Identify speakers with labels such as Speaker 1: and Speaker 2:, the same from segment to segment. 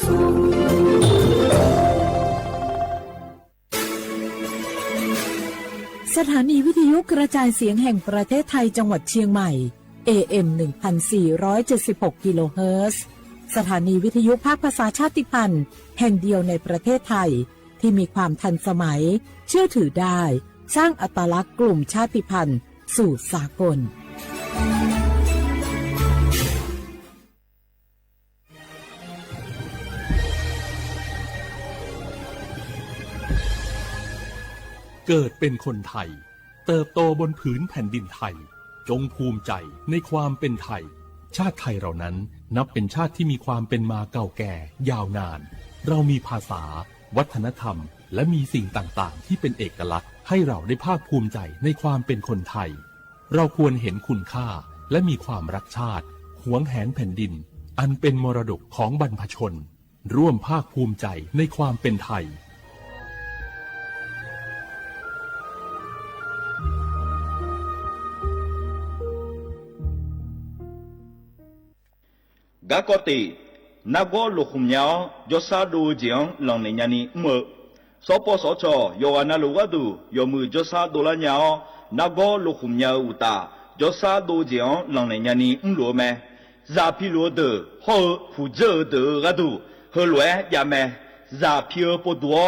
Speaker 1: สุข
Speaker 2: สถานีวิทยุกระจายเสียงแห่งประเทศไทยจังหวัดเชียงใหม่ AM 1476 กิโลเฮิรตซ์สถานีวิทยุภาคภาษาชาติพันธุ์แห่งเดียวในประเทศไทยที่มีความทันสมัยเชื่อถือได้สร้างอัตลักษณ์กลุ่มชาติพันธุ์สู่สากล
Speaker 3: เกิดเป็นคนไทยเติบโตบนผืนแผ่นดินไทยจงภูมิใจในความเป็นไทยชาติไทยเรานั้นนับเป็นชาติที่มีความเป็นมาเก่าแก่ยาวนานเรามีภาษาวัฒนธรรมและมีสิ่งต่างๆที่เป็นเอกลักษณ์ให้เราได้ภาคภูมิใจในความเป็นคนไทยเราควรเห็นคุณค่าและมีความรักชาติหวงแหนแผ่นดินอันเป็นมรดกของบรรพชนร่วมภาคภูมิใจในความเป็นไทย
Speaker 4: กะกอตินักโกลุคุมยาวจอซาดูเจียงหลังในญาณีเมื่อสปสชโยอานาลูกดูโยมือจอซาดูละยาวนักโกลุคุมยาวอุตาจอซาดูเจียงหลังในญาณีรู้ไหมซาพิโลเดฮอผู้เจอเดกะดูเฮลวยยาแมซาพิโอปดัว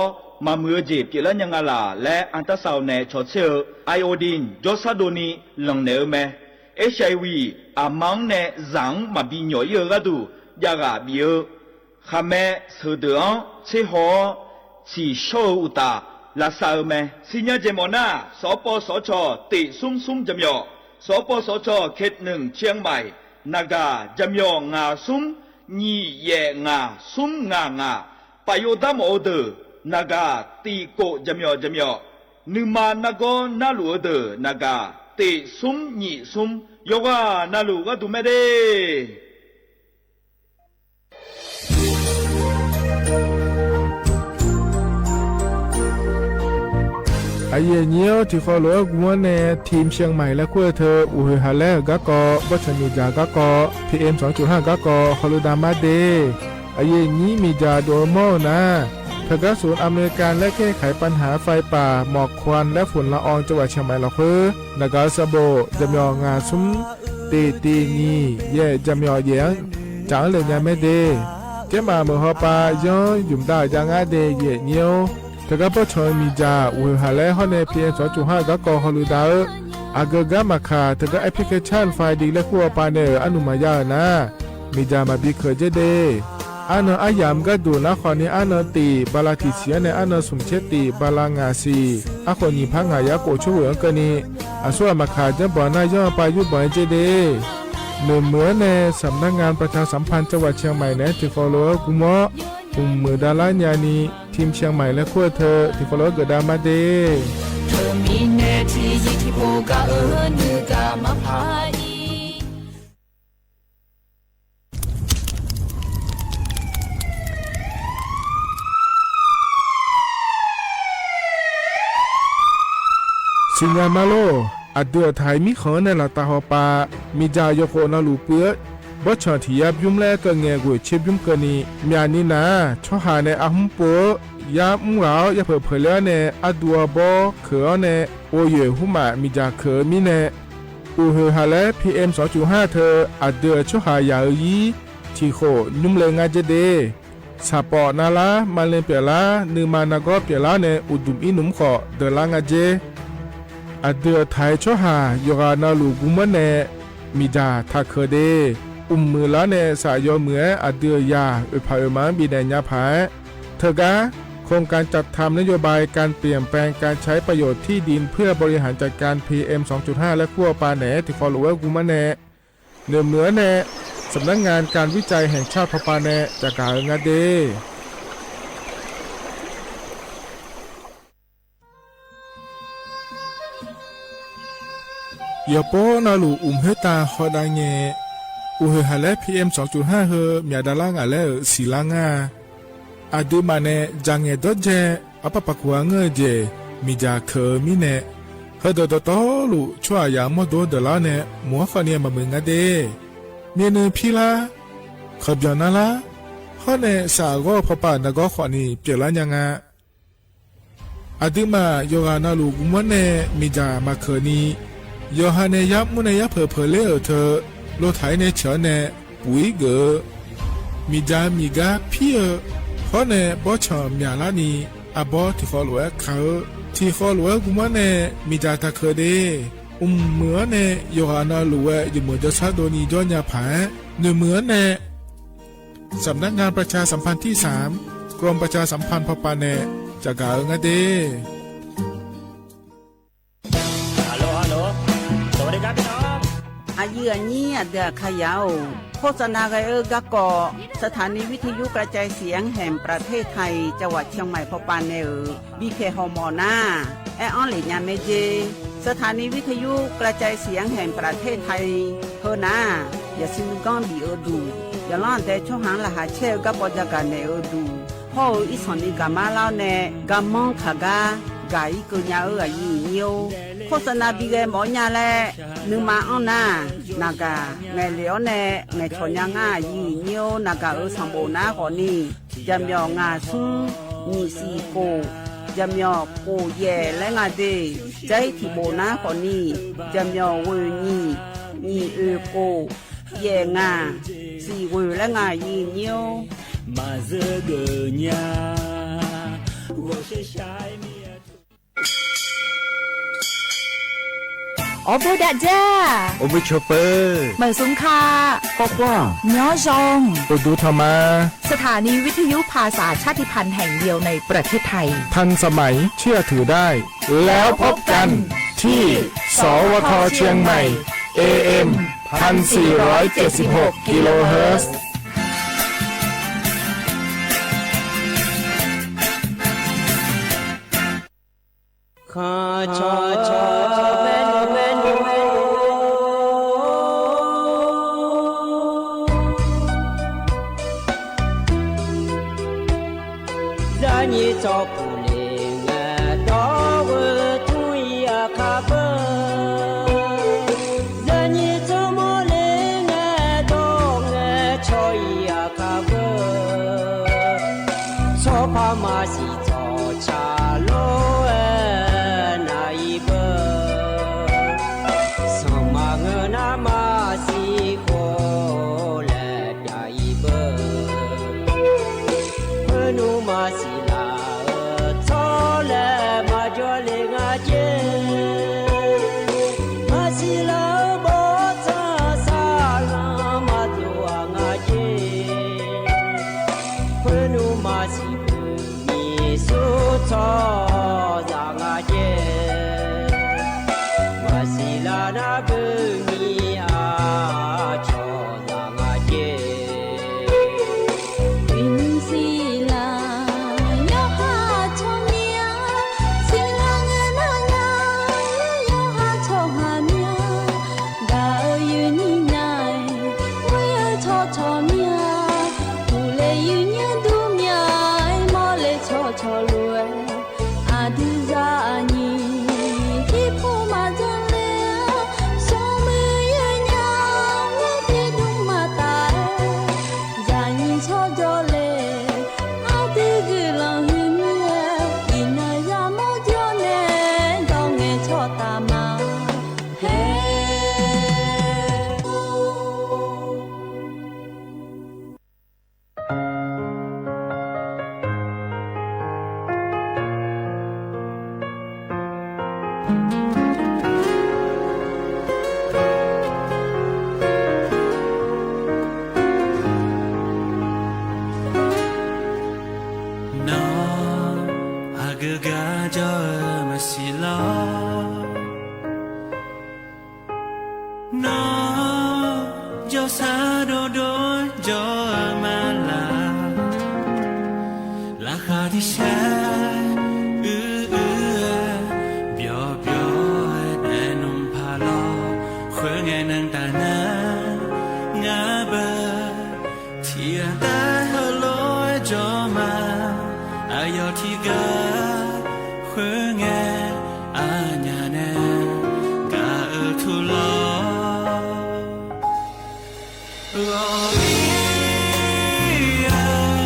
Speaker 4: มาเมื่อเจ็บเกลันยังลาและอันตราซาวน์ในชดเชอไอโอดินจอซาดูนีหลังเนื้อไหมHIV อามังเนจังมาบิญญอยกะดูยากาบิโอขะแมสเดองเชหอชีโชอุตาลาซาเมสิญญาเจมอนาสปสชติซุ่มจำยอสปสชเขตหนึ่งเชียงใหม่นากาจำยองาซุ่มญีเยงาซุ่มงาปะโยดามโอเดนากาตีโกจำยอนึมานากอนาลูเดนากาติซุมญีซุมโยกานาลูกะดูเมเด
Speaker 5: ไอเยเนียวที่ขอหลวงวัวเนทีมเชียงใหม่และขั้วเธออุเฮฮาเลกะกอวัชนุจากะกอ PM 2.5 กะกอฮอลูดามาเดไอเยนี้มีจาโดโมนะทกศูนย์อเมริกันและแก้ไขปัญหาไฟป่าหมอกควันและฝุ่นละอองจังหวัดเชียงใหม่ละคือนากาซาโบจำยองาซุมตีนีเย่จำยอเยียงจังเลยยาไม่เดแกมาเมื่อฮอปาย้อนยุ่มได้จางอาเดเย่เนียวทกปชมีจาอุหาและฮอเนพีเอ็น2.5กะกอฮอลูดาอากกามาคาทกแอปพลิเคชันไฟดีและคัวปาเนอนุมายานะมีจามาบิเคเจเดอันอายามก็ดูนะขอนี้อันตีบาลาติเสียในอันสุมเชติบาลางาซีอาคนนี้พังหายาโกช่วยกันนี้อาส่วนมาขาจะบ่อนายย่อไปยุบ่อยเจเดเหมือนในสำนักงานประชาสัมพันธ์จังหวัดเชียงใหม่เนี่ยที่ฟอลโล่กุมอมือดาราญานีทีมเชียงใหม่และขั้วเธอที่ฟอลโล่เกิดดามาเด
Speaker 1: เธอมีแน่ที่ยิ่งที่โบกาเนื้อกามาพาย
Speaker 5: สิงามาโลอัดเดือไทยมีขอในละตาหอปามีจายโคนาลูเปื้อบ่ชอที่ยับยุ่มแลก็แงกวยเชฟยุ่มเกนีมีอันนี้นะชอหาในอาหุมโปยามุงเราอย่าเผลอเผลอในอดัวบ่เขอในโอเยหุมามีจาเขอมีในอูเฮฮาและ PM 2.5 เธออัดเดือชอหายายีที่โคนุ่มเลงาเจเดสาปอนาลามาเลเปียลานือมานากอเปียลาในอุดุมอินุมขอเดลางาเจอเดือไทยชอหายกานาลูกุมเนมีจาทักเคเดมือละเนสายอเหมืออเดือยาอุปายมาบีแดญญาภาเธอกะโครงการจัดทำนโยบายการเปลี่ยนแปลงการใช้ประโยชน์ที่ดินเพื่อบริหารจัดการ PM 2.5 และขั้วปาแหนที่ฟอลโลเวอร์กุมเนเหนือเนสำนักงานการวิจัยแห่งชาติพปาแหนจากการงาเดยาโปนาลูเฮตาฮอดาเงอูเฮฮาเล PM 2.5 เฮมีดาลางาเลสีลางาอาดูมาเนจังเงดเจอปะปะกัวเงเจมีจาเคมีเนเฮดดตอลูชัวยามอโดดลาเนมัวฟาเนียมามึงาเดเมียนพีลาขบยานาลาฮ ข้อในสาก็พอป่านก็ขอนี่เปลี่ยนแล้วยังไงอดีมาโยกานาลูกุมันเนมีจามาเคนีโยฮาเนยับมุนยับเผลอเธอโลไถในเฉเนปุยเกอมีจามีกาพี่ข้อในบ่ชอมยาลานีอาบอที่ขอหลวงเขาที่ขอหลวงกุมันเนมีจาตะเคเดเหมือนเนโยฮานาลูเวอยู่เหมือนจะซาโดนีจอนยาผาเหมือนเนสำนักงานประชาสัมพันธ์ที่3กรมประชาสัมพันธ์พปาเนจากกาเงเด
Speaker 6: ฮัลโหลฮัลโหลสวัสดีครับพี่น้อง
Speaker 7: อายุอันนี้เดือขยาวโฆษณาไกกะกอสถานีวิทยุกระจายเสียงแห่งประเทศไทยจังหวัดเชียงใหม่พปานเนบีเคฮอมอนาแอออนหลีญาเนเจสถานีวิทยุกระจายเสียงแห่งประเทศไทยเฮนาอย่าซิมกอนบีเอดูอย่าล้อนแต่ช่วงหางละหาเชลกับปจักกันเนอดูพ่ออีสอนีกามาเล่าเนกามองขากากาอีกุญญาอายุเนียวโฆษณาบีเกหมอญาแลนึมาอ้อนนานากาไงเหลียวเนไงชอนยังอายุเนียวนากาสัมโบนาขอนี่จำยองาซุมีสีโกจำยอโกเย่และงาเดใจที่โบนาขอนี่จำยอเวนี่มีโกเย่งาสีเวและงายีเนียว
Speaker 6: มาเจอเกญา我是ชายเมีย
Speaker 1: ออโบดาจ้า
Speaker 8: โอเวอร์ชอปเปอร์
Speaker 1: เหมือนสุงคา
Speaker 8: ก็กว้าง
Speaker 1: ย้อจง
Speaker 5: ปดูธรรมา
Speaker 1: สถานีวิทยุภาษาชาติพันธุ์แห่งเดียวในประเทศไทย
Speaker 5: ทันสมัยเชื่อถือได้ แล้วพบกันที่สวทเชียงใหม่ AM 1476 กิโลเฮิรตซ์
Speaker 7: ข้าชอแม่นแม่นแม่นรานีจอผู้เลงดอกทุยคาเบรานีจอโมเลงดอกชอยคาเบชอพามาสิจอชาโล
Speaker 9: Oh, yeah.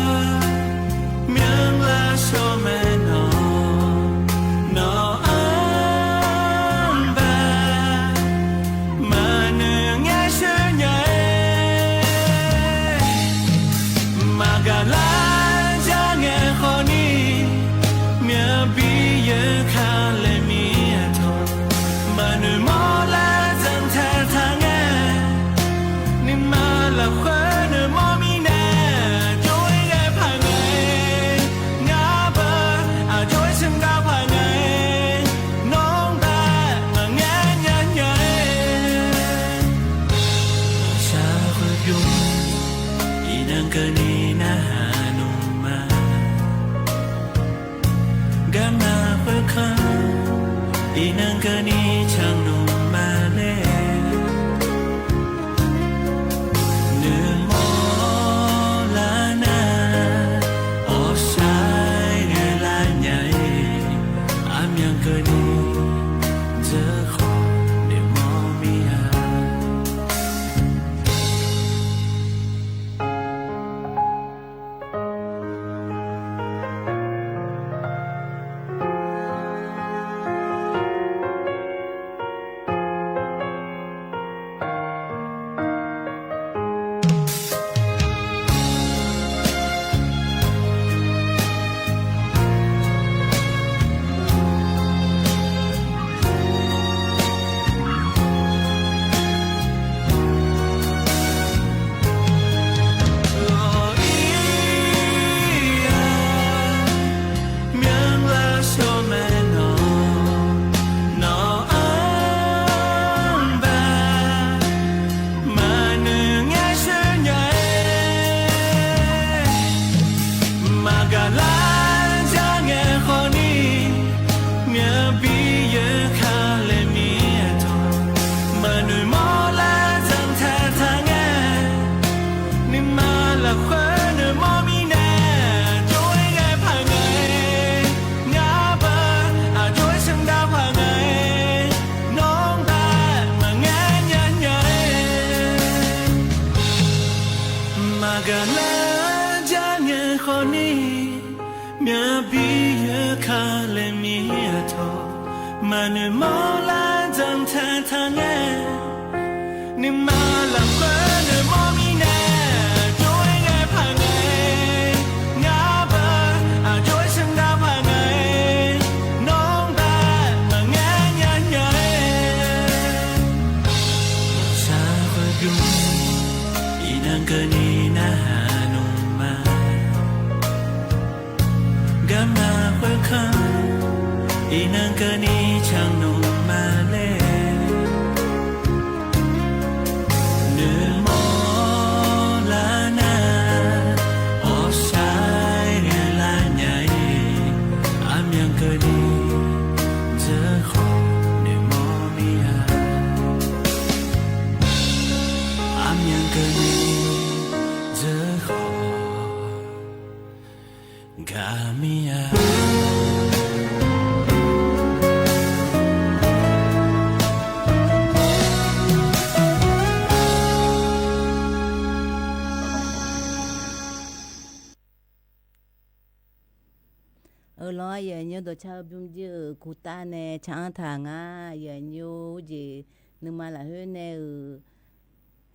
Speaker 9: lo giờ như đồ cha bung dư cụ ta nè chẳng thằng á giờ như gì nhưng mà là hơi nè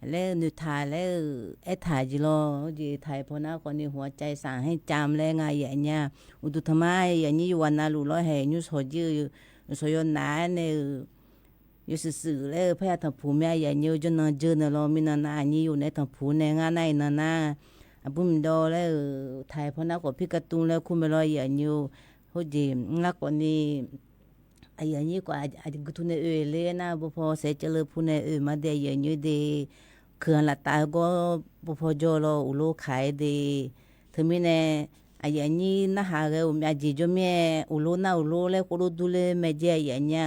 Speaker 9: lẽ nữ thải lẽ ép thải gì lo gì thải phô na còn điหัวใจสั่งให้จำเลยไงอย่างเงี้ยอุตุธรรมะอย่างนี้วันน่ะรู้ร้อยแห่ยูสดยืสอยน้าเนี่ยยูสื่อเลยพยาธภูมิอย่างนี้จนนอนเจอเนี่ยเรามีนานานี้อยู่ในธภูมิในงานในนานาปุ่มดอเลยไทยพนักกับพี่กระตุ้นแล้วคุณไม่รออย่างนี้เขาจีนักกว่านี้อย่างนี้กว่าอาจจะกุทุนเลยนะบุพอเสจเลยพูนมาเดียอย่างนี้เดเครื่องละตาก็บุพอจอเราอุโลขายเดถึงมีเนี่ยอย่างนี้นะฮะเราไม่จีจมีอุโลน่าอุโลเลยก็รู้ดูเลยไม่เจออย่างนี้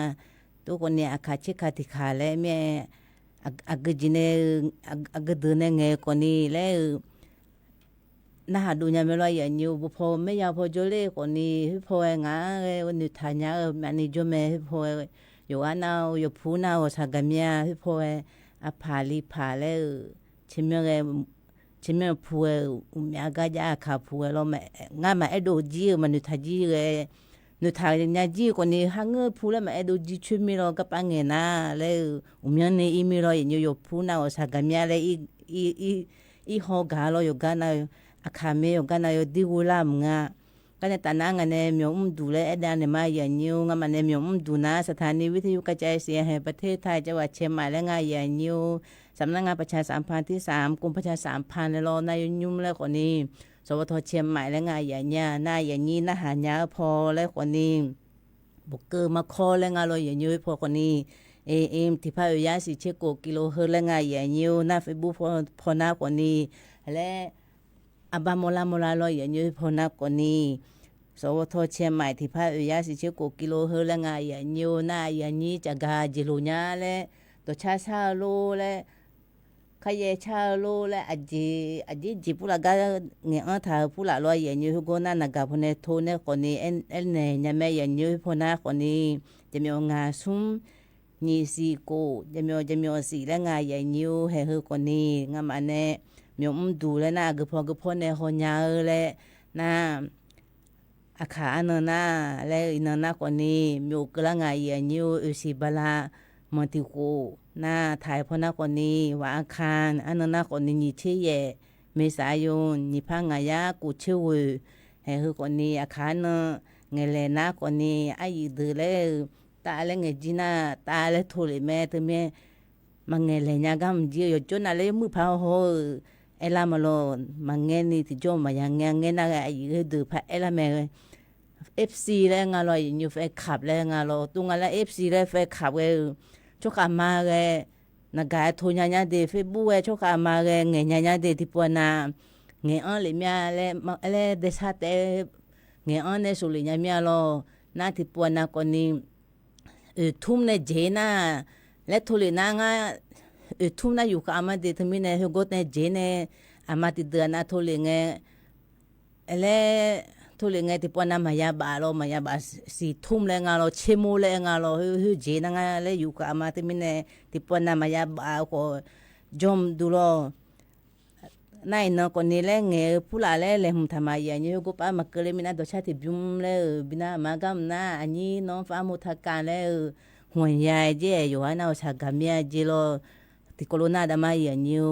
Speaker 9: ตัวคนเนี่ยอาคาชิคาติขาเลยแม่อักจีเนี่ยอักเดินเนี่ยไงคนนี้แล้วน่าดูเนี่ยไม่รออย่างนี้บุพอไม่ยาวพอจเลยคนนี้พอเองอ่ะวันนี้ทานยามันนี่จมีพออยู่อันเอาอยู่พูน่าว่าสักเมียพออาพาลีพาเลยชิมยังพูมีอากาศยาขาพูเราไม่งานมาดูจีมันนึกทันจีเลยนึกทันเนี่ยจีคนนี้หางเงยพูแล้วมาดูจีชิมเรากับปังเงินนะเลยยังเนี่ยมีเราอยู่พูน่าว่าสักเมียเลยอีหอกาเราอยู่กันนะ อาคาเมยกันนายดิกุลามงากันตานังเนี่ยมีดูแลด้านมาอย่างนิวงามันเนี่ยมีดูนะสถานีวิทยุกระจายเสียงแห่งประเทศไทยจังหวัดเชียงใหม่และงานอย่างนิวสำนักงานประชาสัมพันธ์ที่3กรมประชาสัมพันธ์และรอนายยุ่มและคนนี้สวทเชียงใหม่และงานอย่างนี้นายอย่างนี้นะหายาพอและคนนี้บุกเกอร์มาคอและงานเราอย่างนิวพอคนนี้AM ที่พายาสิเชโกกิโลเฮิรและงานอย่างนิวหน้าเฟซบุ๊กพอหน้าคนนี้และอบามลาเราอย่างนิวพอหน้าคนนี้สวทเชียงใหม่ที่พายาสิเชโกกิโลเฮิรและงานอย่างนิวหน้าอย่างนี้จะกาจิโลญาและตัวชาโลและขยชาโลและอดีจิปุระกาเงี้ยถ้าปุระลอยอย่างนี้ก็น่าหนักคนนี้โทนคนนี้เนี่ยยังไม่อย่างนี้พอหน้าคนนี้จะมีงานซุ่มนี่สิโกจะมีสิและงานอย่างนี้ให้คนนี้งานมันเนี่ยมีดูและน่าก็พอเนี่ยคนยาและน่าอาคาเนินน่าและอินน่าคนนี้มีกระงานอย่างนี้อุสิบลามันติโกหน้าถ่ายพนักคนนี้ว่าอาคารอันนั้นคนนี้เชี่ยเมษายนนิพังงายากูเชื่อให้คนนี้อาคารเนเงเลน่าคนนี้ไอ้ดูแลตาเล่งจีน่าตาเล่ทุเรศแม่ตัวแม่มังเงเลน่าก็มันเจียวจนอะไรมือพาหัวเอลามาโลมังเงนี่ที่จอมายังเงน่าไอ้ดูพาเอลาแม่ FC แล้วงานเราอยู่ไฟขับแล้วงานเราตรงนั้นแล้ว FC แล้วไฟขับเลยชกมาเลยนักการทุนยาเดฟบุ้ยชกมาเลยเงี้ยยาเดที่ปวนาเงี้ยอันเลยมีอะไรเดชาเตเงี้ยอันเนี่ยสุริยามีอะไรน่าที่ปวนาคนนี้ทุ่มในเจน่าและทุเรศน่างาทุ่มน่าอยู่กับอามาเดทมินเนี่ยกดในเจเนี่ยอามาติเดือนน่าทุเรศเงี้ยอะไรทุเรศไงที่ปนมายาบาลมายาบาสีทุ่มแรงงานเราเชมูแรงงานเราเจนังอะไรอยู่กับอามาที่มินที่ปนมายาบาก็จอมดูโลนายนคนนี้แหละเงี้ยผู้ละเลยหุ่นทำไมอย่างนี้ก็ป้ามาเกลือมินาดชาติบิมเลยบินามากำนาอันนี้น้องฟ้ามุทาการเลยหัวใหญ่เจ้อยู่ว่าน่าชากามีเจโลที่โคโรนาดามาอย่างนี้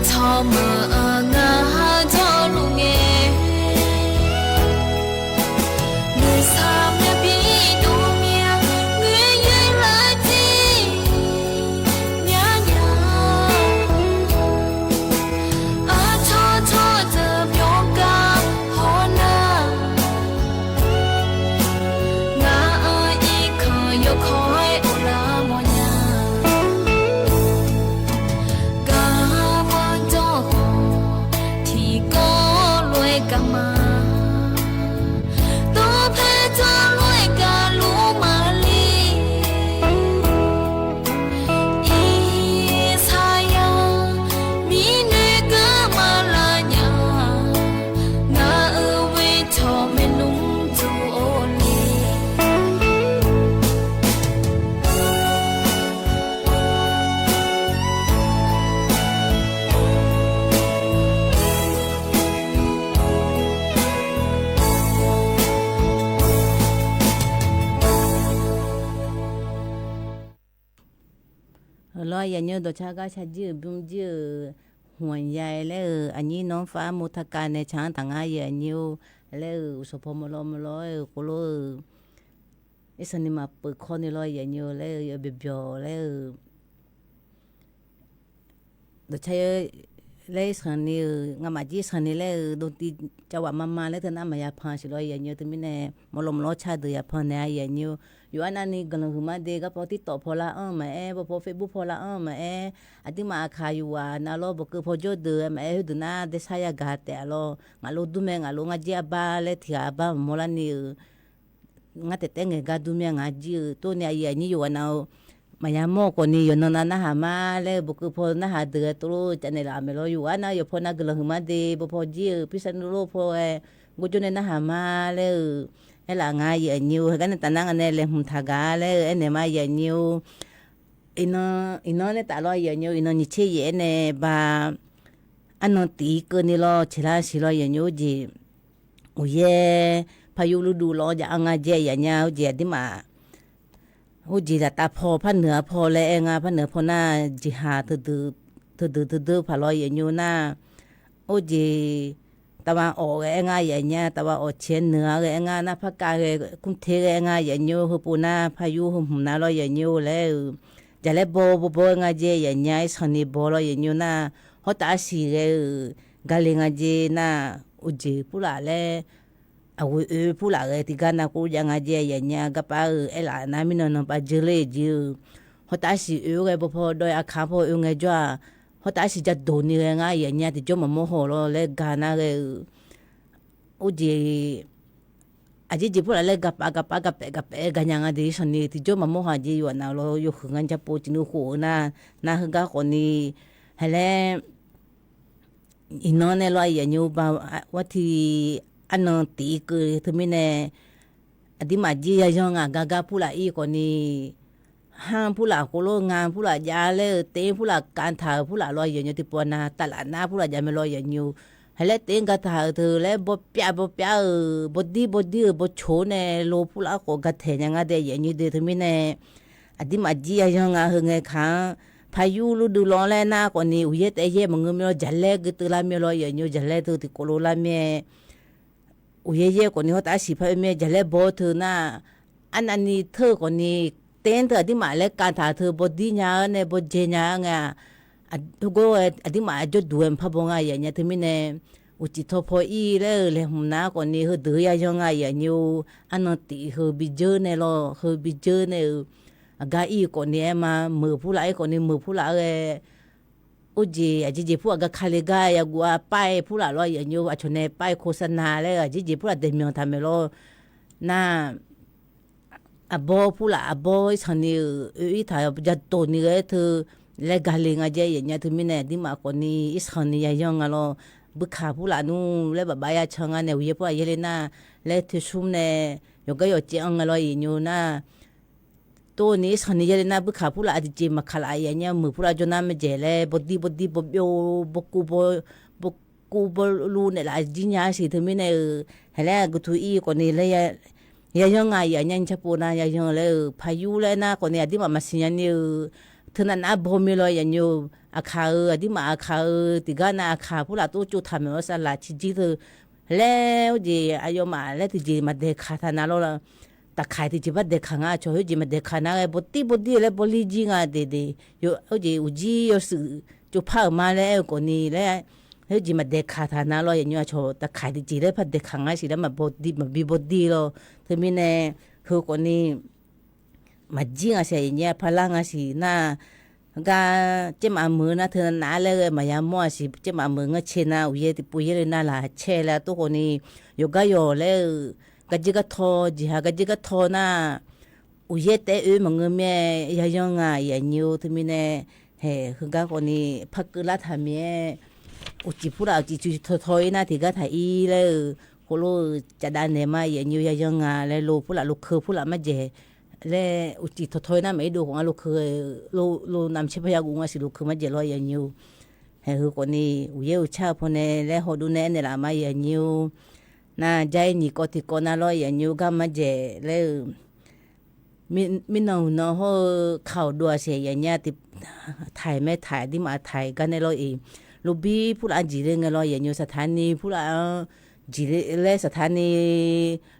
Speaker 1: 草么啊草路耶，你啥么比多面，我原来的娘娘，啊错错的表哥好呢，我一颗又开乌拉么呀。干嘛？都陪着来个路马里，一擦呀，米女个马拉呀，那为头没弄住哩。
Speaker 9: รออย่างเงี้ยตัวชาก็ชาจื้อบุ้มจื้อห่วงใยแล้วอันนี้น้องฟ้ามุทการในช้างต่างหากอย่างเงี้ยแล้วสพมลกุลไอ้สันนิมาเปิดคอนี่รออย่างเงี้ยแล้วอย่าเบียวแล้วตัวชายแล้วสันนี่งามาจีสันนี่แล้วโดนตีจังหวะมาแล้วเธอหน้ามายาพันสิรออย่างเงี้ยถึงไม่แน่มลชาเดียพันเนี่ยอย่างเงี้ยอยู่อันนั้นนี่กันเลยมาเด็กก็พอที่ต่อพอละมาพอเฟซบุ๊กพอละมาอันที่มาขายอยู่ว่าน่าล้อบอกคือพอจดเดือมาดูน่าเดชายากาแต่ล้องาลูดูแมงาลูงาจีบ้าเลยที่อาบ้ามลนี่งาแต่แต่งกาดูแมงาจีตัวเนี่ยอย่างนี้อยู่อันเอามายามอกนี่อยู่นั่นนะหามาเลยบอกคือพอน่าหาเดือตัวจะในละไม่ล้ออยู่อันนั้นอยู่พอน่ากันเลยมาเด็กพอจีพิษณุโลกพอกูจะในน่าหามาเลยเอล่ะง่ายอย่างนี้กันแต่นั่งอันนี้เลยหุ่นทากาเลยเอ็นมาอย่างนี้อินเนี่ยตลอดอย่างนี้อินนี่เชี่ยเนี่ยบ้าอันนั้นตีกันนี่ล้อเชล่าสิล้ออย่างนี้จีโอ้ยพายุฤดูร้อนจะอ่างเจียอย่างนี้จีที่มาโอ้จีแต่ตาพอพันเหนือพอเลยงาพันเหนือพอหน้าจีหาถือพาล้ออย่างนี้หน้าโอ้จีตะวันออกง่ายอย่างเงี้ยตะวันออกเฉียงเหนือง่ายนะภาคกลางคุ้มเทง่ายอย่างเงี้ยคือปูนาพายุหุ่มน้าลอยอย่างเงี้ยแล้วจะเล่บง่ายเจอย่างเงี้ยสันนิบลอยอย่างเงี้ยนะเขาตาสีกาลิงเจนะอุจิปูละเลยเอาปูละที่กันนะกูยังเจอย่างเงี้ยกับป้าล่ะน้ามินนป้าเจเลยจีเขาตาสีพอโดยอาคาพอไงจ้าเขาตาสิจะโดนนี่ง่ายอย่างเงี้ยที่จอมโมโหเลยกานะอุจิอาจจะพูดอะไรกับกันยังไงดิฉันนี่ที่จอมโมโหจีอยู่นะเราอยู่ขยันจะพูดจินุหัวนะคือก็คนนี้เฮเลอินนอนในลอยอย่างนี้บ่ว่าที่อันนั้นตีคือที่ไม่แน่อดีมาจียังกาพูดอะไรคนนี้ห้างผู้หลักโคโลงานผู้หลักยาเล่เต้ผู้หลักการถ่ายผู้หลักลอยอย่างนี้ที่ปวนาตลาดหน้าผู้หลักยาไม่ลอยอย่างนี้ให้เล่เต้การถ่ายเธอเล่บดเปียบดดีบดโชว์เนี่ยโลผู้หลักก็กระเทยยังไงเดียอย่างนี้เดียที่ไม่แน่อดีมาจียังหึงไงค้างพายุฤดูร้อนแล้วหน้าก่อนนี้อุ้ยแต่มึงไม่ลอยจัลเล่ก็ตัวละไม่ลอยอย่างนี้จัลเล่ตัวที่โคโลละไม่อุ้ยก่อนนี้เขาตัดสินพายไม่จัลเล่บดเธอหน้าอันนี้เธอก่อนนี้เต้นเธอที่มาเล็กการถ่ายเธอบดดีเนาเนี่ยบดเจเนาไงทุกคนที่มาจะดูเอ็มพับงอย่างเงี้ยที่มีเนี่ยอุจิทพออีเลยหุ่นน้าก่อนนี้เขาดื้อยยังไงอย่างนี้อันนั้นตีเขาบิเจอเนี่ยเราเขาบิเจอเนี่ยกาอีก่อนนี้มามือผู้หลายก่อนนี้มือผู้หลายอุจิอาจจะพวกก็คาลิกายกัวป้ายผู้หลายอย่างนี้อาชนเนี่ยป้ายโฆษณาเลยอาจจะพวกเดมิอนทำให้เราหน้าบอผู้ละบอสันนี่ถ่ายจะโตนี่เลยเธอเล็กกาลิงอาเจอย่างเงี้ยเธอไม่แน่ที่มาคนนี้สันนี่ยังไงล่ะบุคคาผู้ละนู่นเล็กแบบใบยาช่างเนี่ยวิญญาณผู้ละเยเลน่าเล็กที่ชุ่มเนี่ยยกก็ยกเจียงอะไรอย่างเงี้ยนะตัวนี้สันนี่เยเลน่าบุคคาผู้ละอาจจะเจมาขลายอย่างเงี้ยมือผู้ละจนน้ำไม่เจเลยบดดีบโยบกูบลูเนี่ยละจินยาสิเธอไม่แน่เฮ้ยแล้วกูทุยคนนี้เลยยังไงอย่างนี้จะพูดนะยังเลยพายุเลยนะคนนี้ที่มาสิยันนี่เท่านั้นบอมีเลยอย่างนี้ อาคาที่มาอาคาติกานาอาคาผู้ละตู้จุดทำว่าสละชิจิเธอแล้วจีอายมาแล้วที่จีมาเด็กขาธนาโลละตะไคร้ที่จีบัดเด็กขางาช่วยจีมาเด็กขานาไอ้บดแล้วบลิจิงาเดโยเอาจีอุจิโยสือจุพามาแล้วคนนี้แล้วเฮ้ยจีมาเด็กขาธนาโลอย่างเงี้ยโชตะไคร้ที่จีได้พัดเด็กขางาสิแล้วมาบีบดีโลเธอมีเนี่ยคือคนนี้มาจิงอาเสียอย่างเงี้ยพลังอาสิน่าก็เจ้ามามือนะเธอหนาเลยมายามมั่วสิเจ้ามามือก็เชนะอุยติปุยเลยน่าละเชแล้วตัวคนนี้โยกโยเลยก็จิกทอจิฮะก็จิกทอน่ะอุยเตมังเงแม่ยายองอ่ะยานิวทมิเนเฮ้คือก็คนนี้พักละทำเมอุจิพูดเอาจิจุทอยน่ะที่ก็ถ่ายเลยโคโลจะได้เนมายานิวยายองอ่ะแล้วลูกพูดละลูกคือพูดละมาเจและอุจิทอยน่ะไม่ดูของลูกคือลูนำเชพยากุงว่าสิลูกคือมาเจรอยานิวเฮ้คือคนนี้อุยอุชาพเนและฮอดูเนเนี่ยละมายานิวน่าใจนี่ก็ที่คนน่ารอยานิวก็มาเจแล้วมินเอาเนาะเขาดัวเสียอย่างเงี้ยที่ถ่ายไม่ถ่ายที่มาถ่ายกันในเราเองลูบีพูดอันจีเรื่องเราอย่างอยู่สถานีพูดจีเล่สถานี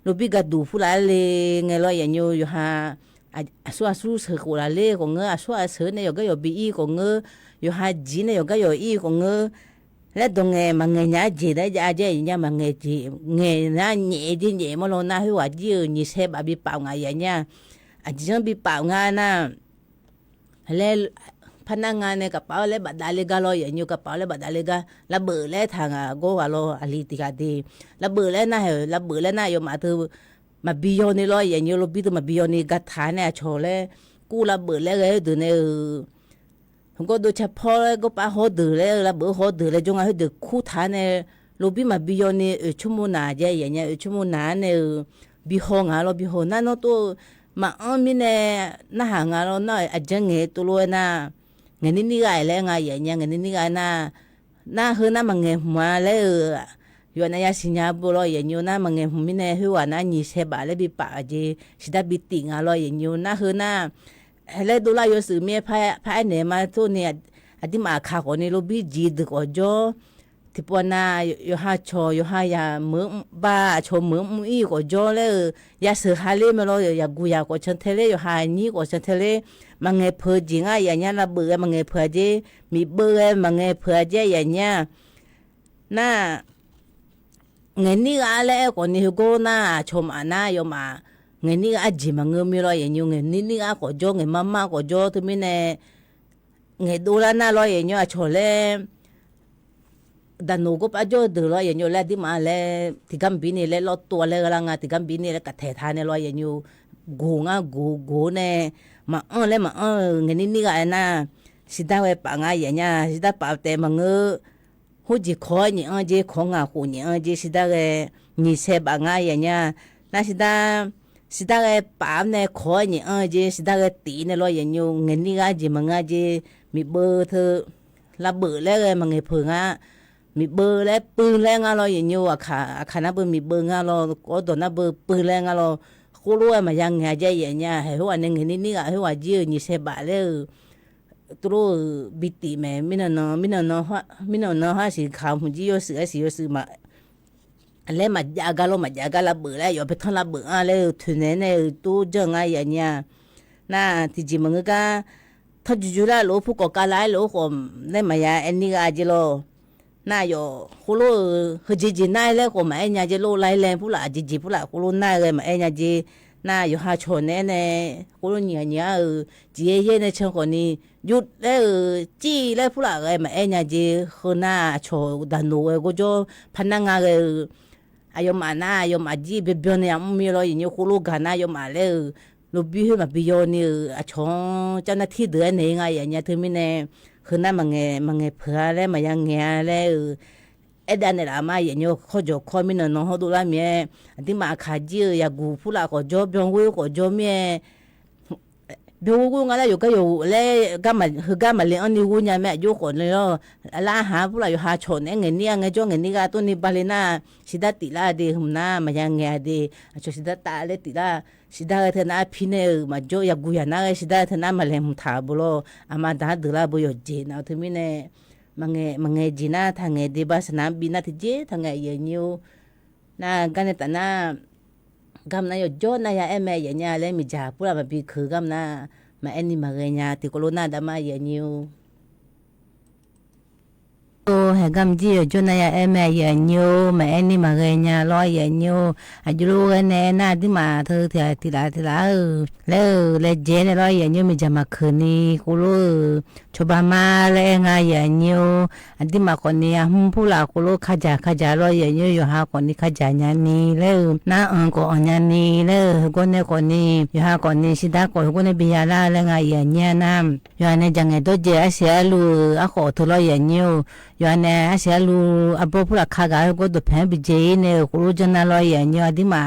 Speaker 9: ลูบีก็ดูพูดอะไรเงี้ยเราอย่างอยู่ฮะส่วนสู้เสือกูละเล่ของเงอส่วนเสือเนี่ยก็อยู่บีอีของเงออยู่ฮะจีเนี่ยก็อยู่อีของเงอแล้วตรงเงี้ยมันเงี้ยเนี่ยจีได้จะเจเนี่ยมันเงี้ยจีเงี้ยน่าเงี้ยจีเงี้ยมันลงน่าหัวจีนี่เสพแบบเปล่าไงอย่างเงี้ยอาจจะบีเปล่างานนะแล้วพนักงานในกระเป๋าเลยบัดดาลิกาลอยอย่างอยู่กระเป๋าเลยบัดดาลิการะเบิดเลยทางโกวาลอลิติกาดีระเบิดเลยนะระเบิดเลยนะโยมาถือมาบิโยนี่ลอยอย่างอยู่ลบิดมาบิโยนี่กัดฐานเนี่ยโชว์เลยกูระเบิดเลยดูเนี่ยผมก็ดูเฉพาะเลยก็ป้าหัวดือเลยระเบิดหัวดือเลยจงให้ดือคู่ฐานเนี่ยลบิมาบิโยนี่ชั่วโมงหนาเจอย่างเงี้ยชั่วโมงหนาเนี่ยบิโฮงเราบิโฮนั่นเนาะตัวมามีเนี่ยน่าหางเราหน่อยอาจจะเงี้ยตัวเลยนะเงี้ยนี่ไงแล้วไงอย่างเงี้ยเงี้ยนี่ไงน่าเฮือน่ามังเงี้ยมาเลยอยู่ในยาสิญญาบุรุษอย่างอยู่น่ามังเงี้ยมีเนี่ยหัวน่าหนีเสบอะไรบีปะจีสิดาบิติงอะไรอย่างอยู่น่าเฮือน่าแล้วดูแลอยู่สื่อเมียพายเนี่ยมาตัวเนี่ยอดีมาข่าวคนนี้ลูบีจีดก็จ่อที่ปวน่าอยู่หาโชอยู่หายามือบ้าโชมือมืออีก็จ่อเลยยาสือฮาเลไม่รู้ยากุยาก็ฉันเทเลอยู่หานี่ก็ฉันเทเลมังเงเพอจิงอ่ะอย่างเงี้ยระเบื่อมังเงเพอเจมีเบื่อมังเงเพอเจอย่างเงี้ยน่าเงินนี่อะไรคนนี้ก็น่าชมอ่ะน่าโยมาเงินนี่อาจิมังเงมีร้อยอย่างเงี้ยเงินนี่ก็จ่อเงินมาก็จ่อที่มีเนี่ยเงินดูแลน่าร้อยอย่างเงี้ยโชเลยดันนูก็ป้าจ่อดูร้อยอย่างเงี้ยแล้วที่มาแล้วที่กำบินี่แล้วลดตัวเลยก็แล้วไงที่กำบินี่แล้วกัดเททานเนี่ยร้อยอย่างเงี้ยกูง่ะกูเนี่ยมาเลยมาเงินนี่ก็ไอ้น่ะสิได้ไว้ปังอ่ะอย่างเงี้ยสิได้ป่าวแต่มังหูจีคอยนี่เจของอ่ะหูนี่เจสิได้นี่เสบังอ่ะอย่างเงี้ยน่าสิได้ป่าวเนี่ยคอยนี่เจสิได้ตีเนี่ยร้อยอย่างเงี้ยเงินนี่ก็เจมังอ่ะเจมีเบอร์เธอระเบิดแล้วมังเงเพิงอ่ะมีเบอร์แล้วปืนแล้วอ่ะร้อยอย่างเงี้ยอ่ะค่ะนะเบอร์มีเบอร์อ่ะเราก็โดนนะเบอร์ปืนแล้วอ่ะเรากูรู้ว่ามันยังไงใจอย่างเงี้ยเฮ้ยว่าเนี่ยเงินนี่ก็เฮ้ยว่าเยอะนี่เสบะเลยตัวบิติแม่ไม่นอนฮะสิข่าวหุ่นจีโยสือมาแล้วมาจากาลาเบื่อแล้วอยู่ไปทั้งลาเบื่อแล้วทุนเนี่ยตู้จังไงอย่างเงี้ยน่าที่จริงมันก็ถ้าจู่ๆแล้วลูกผู้ก่อการร้ายลูกผมได้มาอย่างอันนี้ก็อาจจะโลน่าอยู่คุโลคือจีน่าแล้วก็มาเอ็นยาจะโลไล่แรงผู้ละจีผู้ละคุโลน่าเลยมาเอ็นยาจีน่าอยู่หาชนเนี่ยคุโลเนี่ยจีเย่เนี่ยเชิงคนนี้หยุดแล้วจีแล้วผู้ละเลยมาเอ็นยาจีคือน่าโชดันดูก็จะพนักงานเลยอายุมาน่าอายุมาจีเบียนเนี่ยมีอะไรอย่างเงี้ยคุโลกันน่าอายุมาแล้วลูกพี่มาบิโยนี่ชงเจ้าหน้าที่เดือนเนี่ยไงอย่างเงี้ยถึงไม่เนี่ยคือนั่นมังเงเผื่อแล้วมันยังเงี้ยแล้วดันเนี่ยละมาอย่างเงี้ยเขาจะคอยมีน้องเขาดูแลเมียที่มาขาจีอยากกูพูดละก็จบยองวิวก็จบเมีย ดูกูงั้นแล้วอยู่ก็อยู่แล้วก็มาคือก็มาเลี้ยงอันนี้กูเนี่ยแม่อยู่คนเลยแล้วลาหาพวกเราอยู่หาชนเงินเนี่ยเงินจ้องเงินนี่ก็ตัวนี้บาลีน่าสิดาติลาดีหุ่มน้ามายังไงดีช่วยสิดาตาเลติลาสิดาเธอหน้าพี่เนี่ยมาจ่อยกูยาน่าสิดาเธอหน้ามาเลี้ยงหุ่มถาบุโรอามาดาดูลาบุยจีนเอาถึงมีเนี่ยมังจีน่าทางไงดีบ้าสนามบินน่าที่เจทางไงเยนิวน่ากันเนี่ยแต่น่ากำนันอยู่โจน่ายาแม่ยันยาเล่มิจ่าพูดมาปีคือกำนันมาเอ็นนี่มาเรียนติโคโลนาดามาเยนิวโอ้เฮกำจีอยู่โจน่ายาแม่เยนิวมาเอ็นนี่มาเรียนร้อยเยนิวอายุรู้กันแน่น่าที่มาเธอทีละแล้วเจนร้อยเยนิวมิจ่ามาคืนนี้กูรู้ชบามาเล่งายเยนิวอันที่มาคนนี้พูดละกูรู้ขจาร้อยเยนิวอยู่หาคนนี้ขจาญานีแล้วน้าก็อันญานีแล้วคนนี้คนนี้อยู่หาคนนี้สิดาคนนี้บิยาลาเล่งายเยนิวน้ำอยู่อันนี้จังไงตัวเจ้าเสียลูอ่ะขอทุร้อยเยนิวอยู่อันนี้เสียลูอ่ะพอพูดละขากาก็ตัวแพงบิเจเนี่ยกูรู้จังน่าร้อยเยนิวอันที่มา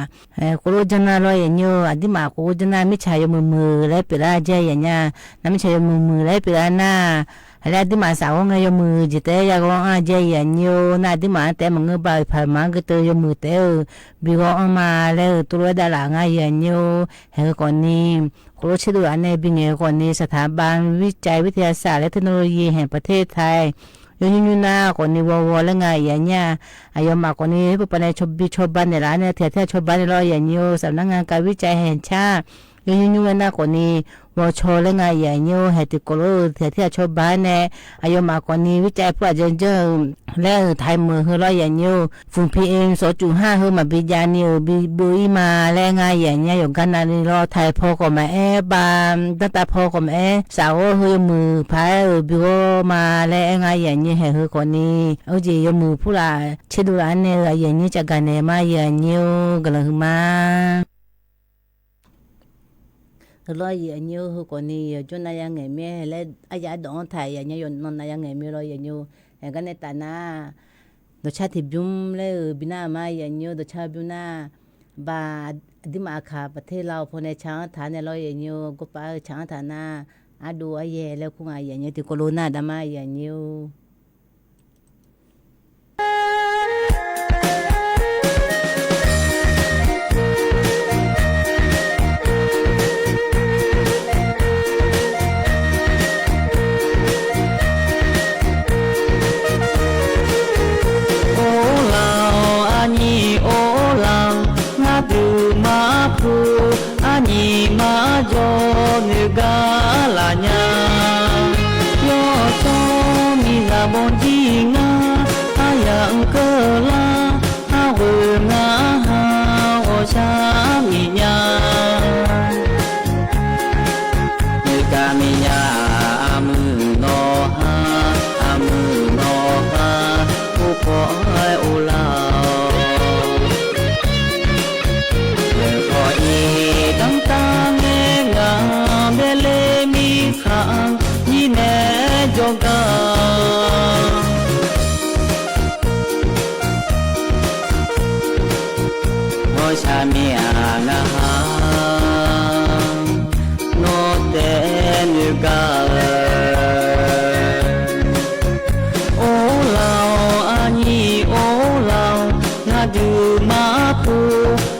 Speaker 9: กูรู้จังน่าร้อยเยนิวอันที่มากูจังน่าไม่ใช่ยมือแล้วเปล่าเจอย่างเงี้ยน้ำไม่ใช่มือแล้วเปล่าน่าแล้วที่มาสาวงยมือจิตเตยก็อาเจอย่างเงี้ยน่าที่มาแต่มึงก็ไปผ่านมาก็เตยมือเตยบิก็ออกมาแล้วตัวดาราง่ายอย่างเงี้ยเฮ้ก่อนนี้กูรู้ชื่ออันนี้บิเงก่อนนี้สถาบันวิจัยวิทยาศาสตร์และเทคโนโลยีแห่งประเทศไทยยูน่าคนนี้วอแล้วไงอย่างเงี้ยอายมาคนนี้ผู้ปนชบบ้านในร้านเนี่ยเทียชบบ้านในร้อยอย่างเงี้ยสำนักงานการวิจัยแห่งชาติยูน่าคนนี้วอชอแล้วไงอย่างเงี้ยเหตุกรเทียชบบ้านเนี่ยอายมาคนนี้วิจัยเพื่อเจอแล้วไทยมือเฮร้อยอย่างเงี้ยฝุ่น PM 2.5เฮมาบิยานิวบุยมาแล้วไงอย่างเงี้ยอยู่กันนั่นรอไทยพอก็มาบามตั้งแต่พอก็มาสาวเฮมือพายบิโอมาแล้วไงอย่างเงี้ยเฮคนนี้เอาจียมือผู้ละเชดูร้านเนี่ยอย่างเงี้ยจากกันเนี่ยมาอย่างเงี้ยกันเลยมาร้อยอย่างเงี้ยคนนี้จนนายยังไงแม่แล้วอายาดองไทยอย่างเงี้ยยนนายยังไงไม่ร้อยอย่างเงี้ยเห็นกันในตาหน้าดชาติบุ้มเลยบินามาอย่างเงี้ยดชาบินาบาดิมาขาประเทศเราพอในช้างฐานในร้อยอย่างเงี้ยก็ไปช้างฐานหน้าอาดูอายแล้วคงอายอย่างเงี้ยติโคโลนาดามาอย่างเงี้ยชามีอาณาโนเตนุกาโอลาวอานีโอลาวนาดูมาปู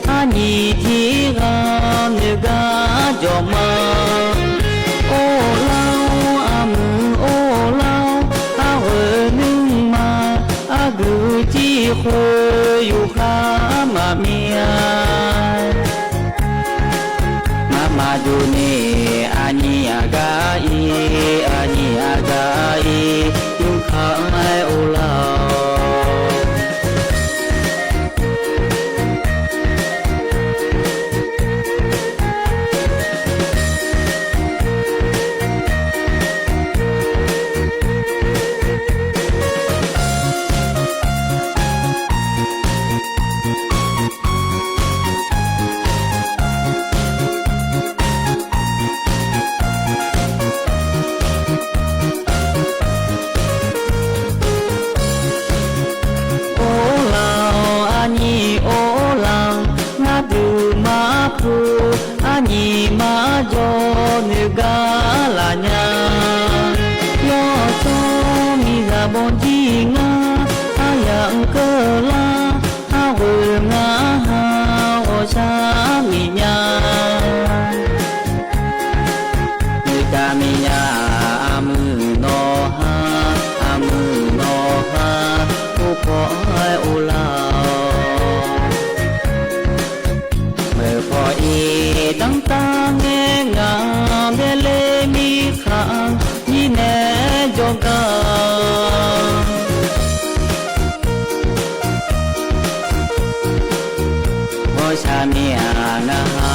Speaker 9: อานีที่กามนุกาจอมาโอลาวอามือโอลาวอาเวนึงมาอากูที่เคยอยู่ข้ามาเมียมาดูนี่อานีอากาอียุคข้าไม่โอลาโ
Speaker 1: nữ ga là nhà yo cho mi ga bon chi nga a yang cơ la a hu nga ha o sa mi nya nữ ga mi nya amu no ha u ko ai u la me ko i dang ta nghe nga de le mi khang ni ne jo ga o sa mi ana ha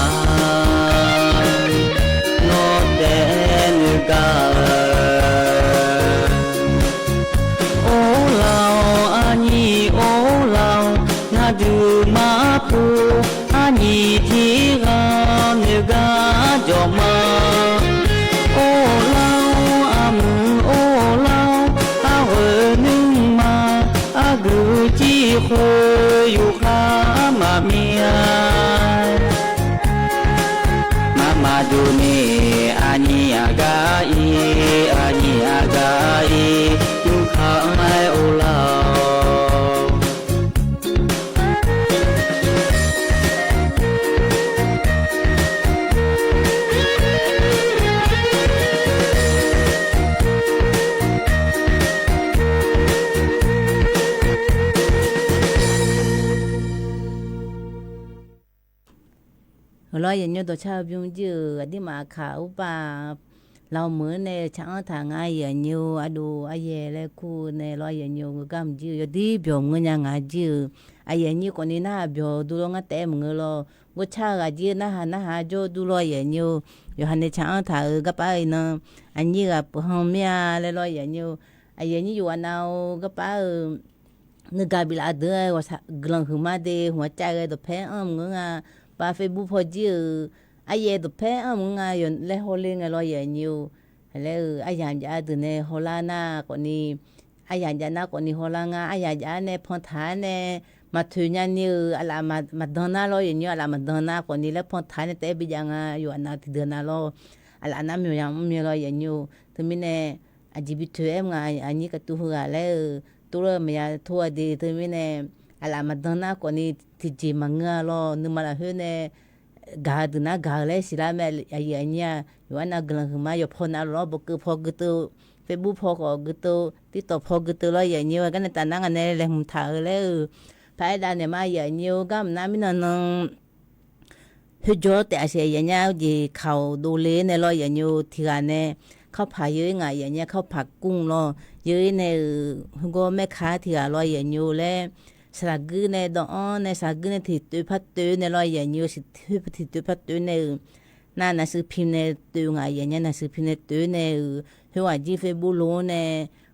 Speaker 1: no de nu ga o lao ani o lao na du ma pu ani thi ga nu ga jo ma o lao am o lao a ho nu ma a gu chi khu yu kha ma mi mama du ni ani aga i yu kha ai o lao lo yin nyo do cha byung ji adi ma kha u pa lao mu ne chang tha nga ye nyu adu a ye le ku ne lo yin nyo gam ji yo di byo ngo nya nga ji a ye ni ko ni na byo du lo nga te mu lo go cha ga ji na ha jo du lo ye nyu yo han ne chang tha ga pa na a ni ga pu hom mya le lo ye nyu a ye ni yu na ga paนึกบิลาเดือว่ากลังหือมาเดหัวใจเลยตัวแพ้มึงอ่ะปาเฟซบุ๊กพอจีไอเย่ตัวแพ้มึงอ่ะยนเล่ฮอลเลงอะไรอย่างนี้แล้วไอยันจะตัวเนี่ยฮอลลานาคนนี้ไอยันจะน่าคนนี้ฮอลลางาไอยันจะเนี่ยพอนฐานเนี่ยมาถึงยันนี่อะไรมาดอนน่าเราอย่างนี้อะไรมาดอนน่าคนนี้แล้วพอนฐานเนี่ยแต่บิยังอ่ะอยู่อันนั้นที่เดินน่าเราอะไรอันนั้นมีเราอย่างนี้ถึงมีเนี่ยอาจีบิทเอ็มอ่ะอันนี้ก็ตัวหัวแล้วตัวเราไม่อยากทัวร์ดีถึงมีเนี่ยอะไรมาดอนน่าคนนี้ที่จีมังเงาเรานึกมาแล้วเนี่ยกาดน่ากาเลยสิละแม่อย่างเงี้ยอยู่อันนั้นกำลังมาอยู่พอน่าเราบอกคือพอคือตัวเฟซบุ๊กพอก็คือตัวที่ต่อพอคือตัวเราอย่างเงี้ยกันในตอนนั้นอันนี้เลยมุถ่ายเลยภายในเนี่ยมาอย่างเงี้ยก็มันไม่นานฮึจอแต่เสียอย่างเงี้ยจีเขาดูเลในเราอย่างเงี้ยที่กันเนี่ยเขาผ่าเยอะไงอย่างเงี้ยเขาผักกุ้งเราเยอะในก็แม่ค้าที่เราอย่างเงี้ยแล้วสระกือในดอนในสระกือในที่ตัวพัดตัวในเราอย่างเงี้ยสิที่ตัวพัดตัวในน่าหนังสือพิมพ์ในตัวไงอย่างเงี้ยหนังสือพิมพ์ในตัวในหัวจีเฟซบุ๊กโลใน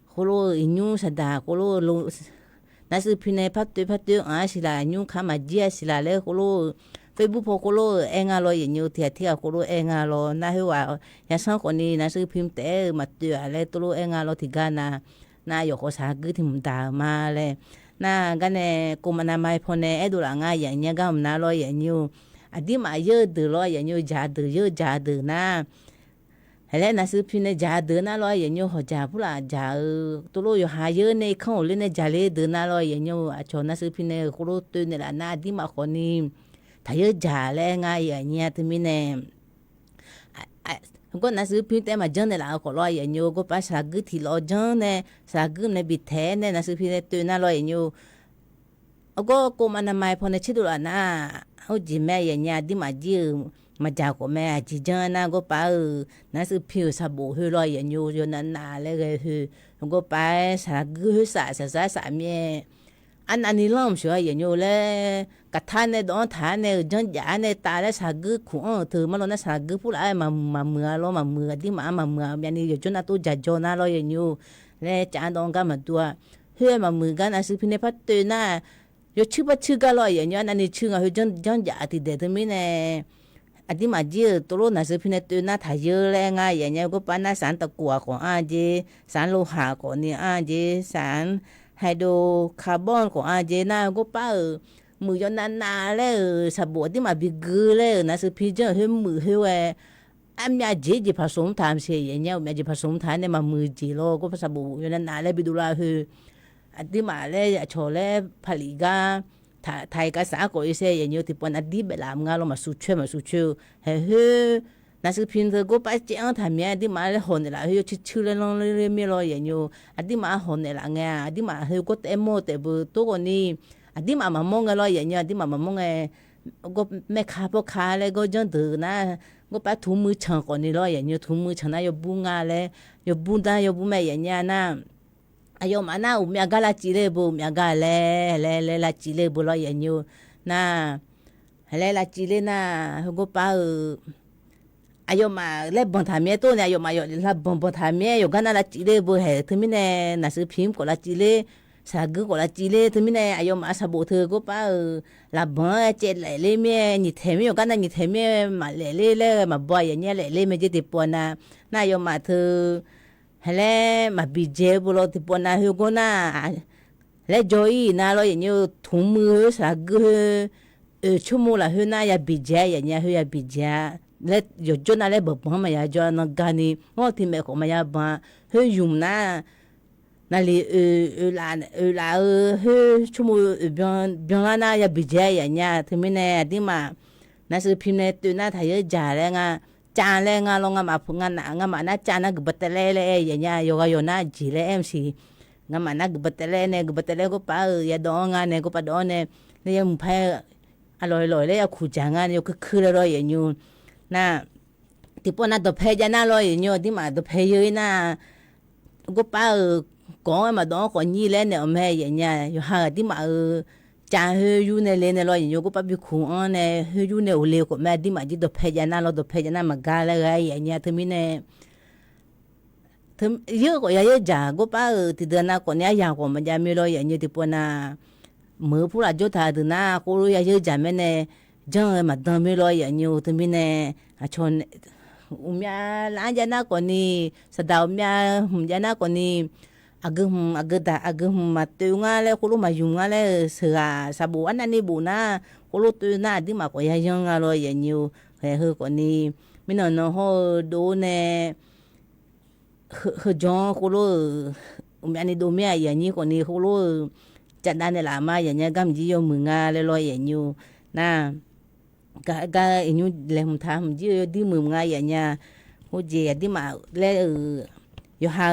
Speaker 1: โคโลอินูสดาโคโลโลหนังสือพิมพ์ในพัดตัวสิละยูขามาเจียสิละแล้วโคโลเฟซบุ๊กพอโคโลเองอะไรอย่างเงี้ยที่โคโลเองอะไรน่าหัวอย่างสองคนนี้หนังสือพิมพ์แต่มาตัวอะไรตัวเองอะไรที่กันน่าอยู่ก็สระกือที่มันตามมาเลยน่ากันเนี่ยกูมันทำไมพอเนี่ยดูหลังอย่างเงี้ยก็มันน่าร้อยอย่างเงี้ยอดีมาเยอะดื้อร้อยอย่างเงี้ยจ่าดื้อเยอะจ่าดื้อนะเฮ้ยน่าซื้อพิมพ์เนี่ยจ่าดื้อน่าร้อยอย่างเงี้ยเขาจ่าพูดละจ่าตัวเราอยู่หาเยอะเนี่ยเขาเล่นเนี่ยจ่าเล่ดื้อน่าร้อยอย่างเงี้ยชนน่าซื้อพิมพ์เนี่ยกูรู้ตัวเนี่ยละน่าอดีมาคนนี้ถ้าเยอะจ่าเล่ง่ายอย่างเงี้ยที่มีเนี่ยก็น่าซื้อพิมพ์แต่มาจังเนี่ยละก็ร้อยอย่างเงี้ยก็ไปสระกือที่เราจังเนี่ยสระกือเนี่ยบิดแท้เนี่ยน่าซื้อพิมพ์เนี่ยตัวน่าร้อยอย่างเงี้ยก็กูมันทำไมพอเนี่ยชิดดูละนะเขาจีแม่อย่างเงี้ยที่มาจีมาจากกูแม่จีจังนะก็ไปน่าซื้อพิมพ์สบู่ให้ร้อยอย่างเงี้ยอยู่นานๆเลยก็ก็ไปสระกือสระเมียอันนี้ล้อมชัวอย่างเงี้ยเลยกระทานเนี่ยดอนทานเนี่ยจังหยาเนี่ยตาเนี่ยสระกือขวงถือมาแล้วเนี่ยสระกือพูดอะไรมาเมื่อเรามาเมื่อที่มาเมื่ออย่างนี้อยู่จนน่าตัวจัดจอน่าเราอย่างเงี้ยเลยจานดองกันมาตัวเฮ้ยมาเมื่อกันน่าซื้อพิมพ์ในพัดตัวน่ะอยู่ชื่อว่าชื่อกันเราอย่างเงี้ยอันนี้ชื่อเขาจังหยาที่เด็ดที่มีเนี่ยอันที่มาเจอตัวเราน่าซื้อพิมพ์ในตัวน่าถ่ายเยอะแรงง่ายอย่างเงี้ยก็ปั้นน่าสารตะกั่วของเจสารโลหะของนี่เจสารไฮโดรคาร์บอนของเจน่าก็ป้ามือจนนานๆเลยสบู่ที่มาบิกเลยน่าซื้อพิมพ์เจอเฮ้ยมือเฮ้ย อันมีเจผสมทามเสียอย่างเงี้ยมีเจผสมทานเนี่ยมามือจีโลก็ภาษาบูอยู่นั่นน่ะแล้วไปดูลาคืออันที่มาแล้วโชว์แล้วผลิตก็ไทยก็สากลเสียอย่างเงี้ยที่ปนอันที่เวลางานเรามาสู้ช่วยเฮ้ยนั่นคือพิมพ์เธอก็ไปเจ้าทำเนี่ยที่มาแล้วคนละเฮ้ยชื่อเรื่องเรื่องไม่รออย่างเงี้ยอันที่มาคนละไงอันที่มาเฮ้ยก็เต็มหมดแต่บุตัวคนนี้อันที่มามองกันรออย่างเงี้ยอันที่มามองไงก็แม่ค้าพ่อค้าเลยก็จังถือนะก็ไปถุงมือช่างก่อนนี่รออย่างเงี้ยถุงมือช่างนะยบุ้งอะไรยบุ้งได้ยบุ้งแม่อย่างเงี้ยนะอายุมานะอุมีกาลาจิเลบุมีกาเลลาจิเลบุรออย่างเงี้ยนะลาจิเลนะก็ไปอายุมาเล่บบังทามีตัวเนี่ยอายุมาอยู่ลาบังทามีอยู่กันนะลาจิเลบุเหตุมิเนี่ยนักพิมพ์ก็ลาจิเลสากก็ลาจิเลถึงมิเนี่ยอายุมาสาบุเธอก็ไปลาบังเจเลเลมีนิเทมีอยู่กันนะนิเทมีมาเลมาบ่อยอย่างเงี้ยเลไม่จะติดปนนะน่าอายุมาเธอเฮเลมาบีเจบุโรติปนนะฮูโกนะเลจอยน่าเราอย่างเงี้ยถุงมือสากชั่วโมงละเฮน่าอย่าบีเจอย่างเงี้ยเฮอย่าบีเจและอยู่จนอะไรแบบมันมาอย่าจนนักการนี่ว่าที่แม่ของมาอย่าบ้าเฮยุ่มนะนั่นเลยลาเฮชั่วโมงเบียงน่าอย่าบีเจอย่างเงี้ยที่ไม่แน่ที่มานั่นคือพิมพ์ในตัวน่าถ่ายจ่าแล้วไงจานแรงลงมาพูงานมาน่าจานนักบัตรเล่อย่างเงี้ยโยกโยน่าจีเล่MCมานักบัตรเล่เนี่ยบัตรเล่ก็ป้ายาดองงานเนี่ยก็ป้าดองเนี่ยเนี่ยมุพายอร่อยเลยคู่จางงานโยคือเลยอย่างยูน่ะที่ปนน่ะตัวเพย์จาน่าเลยอย่างยูที่มาตัวเพย์ยืนน่ะก็ป้าก้องมาดองคนยี่เล่เนี่ยแม่อย่างเงี้ยอยู่ห่างที่มาจางเฮยูเนี่ยเลยเนี่ยอย่างยูก็ป้าบิคุอันเนี่ยเฮยูเนี่ยโอเล่ก็แม่ที่มาที่ตัวเพย์จาน่าเราตัวเพย์จาน่ามากาเลยอย่างเงี้ยที่มีเนี่ยถึงเยอะกว่าเยอะจ้าก็ป้าที่เดินน่ะคนเนี้ยอยากก็มันจะมีเลยอย่างยูที่ปนน่ะมือผู้ละจุดท่าถึงน่ะก็รู้เยอะจ้าแม่เนี่ยจังมาดำมีเลยอย่างยูที่มีเนี่ยชนมีหลานจาน่าคนนี้สะดาวมีจาน่าคนนี้อากุมมาตัวงาเลยคนรู้มายุ่งงาเลยเสือสาบุอันนั้นนี่บุนะคนรู้ตัวน่ะที่มาก็ยังงาเลยอย่างยูเฮ้คนนี้มีน้องเขาดูเนี่ยคือจงคนรู้มีอันนี้ดูมีอย่างนี้คนนี้คนรู้จัดได้ในหลามาอย่างเงี้ยก็มีอยู่มึงงาเลยอย่างยูนะก็อันนี้เรื่องทำจีดีมึงงาอย่างเงี้ยหัวใจที่มาแล้วอยู่หา